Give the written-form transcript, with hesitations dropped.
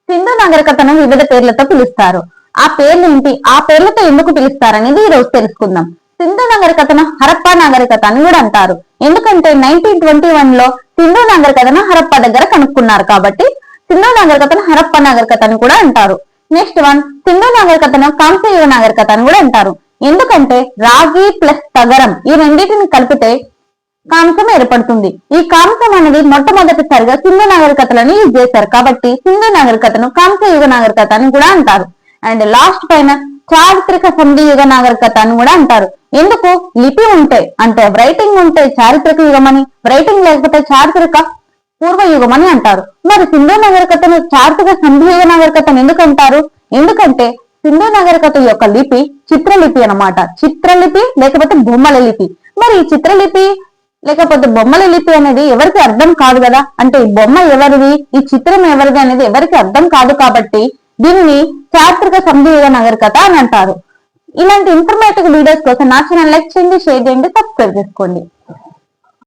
సింధు నాగరికతను వివిధ పేర్లతో పిలుస్తారు. ఆ పేర్లు ఏంటి, ఆ పేర్లతో ఎందుకు పిలుస్తారనేది ఈ రోజు తెలుసుకుందాం. సింధు నాగరికతను హరప్పా నాగరికత అని కూడా అంటారు. ఎందుకంటే 1921 లో సింధు నాగరికతను హరప్పా దగ్గర కనుక్కున్నారు కాబట్టి సింధు నాగరికతను హరప్పా నాగరికత అని కూడా అంటారు. నెక్స్ట్ వన్, సింధు నాగరికతను కాంస్యయుగ నాగరికత అని కూడా అంటారు. ఎందుకంటే రాగి ప్లస్ తగరం ఈ రెండింటిని కలిపితే కాంసం ఏర్పడుతుంది. ఈ కాంసం అనేది మొట్టమొదటిసారిగా సింధు నాగరికతలను యూజ్ చేశారు కాబట్టి సింధు నాగరికతను కాంస్యయుగ నాగరికత అని కూడా అంటారు. అండ్ లాస్ట్ పైన చారిత్రక సంధి యుగ నాగరికత అని కూడా అంటారు. ఎందుకు, లిపి ఉంటే అంటే రైటింగ్ ఉంటే చారిత్రక యుగం అని, రైటింగ్ లేకపోతే చారిత్రక పూర్వయుగం అని అంటారు. మరి సింధు నాగరికతను చారిత్రక సంధి యుగ నాగరికతను ఎందుకు అంటారు? ఎందుకంటే సింధు నాగరికత యొక్క లిపి చిత్రలిపి అన్నమాట. చిత్రలిపి లేకపోతే బొమ్మల లిపి. మరి ఈ చిత్రలిపి లేకపోతే బొమ్మల లిపి అనేది ఎవరికి అర్థం కాదు కదా, అంటే ఈ బొమ్మ ఎవరిది, ఈ చిత్రం ఎవరిది అనేది ఎవరికి అర్థం కాదు కాబట్టి దీనిని చారిత్రక సంధియుగ నాగరికత అని అంటారు. ఇలాంటి ఇన్ఫర్మేటివ్ వీడియోస్ కోసం నా ఛానల్ లైక్ చేయండి, షేర్ చేయండి, సబ్స్క్రైబ్ చేసుకోండి.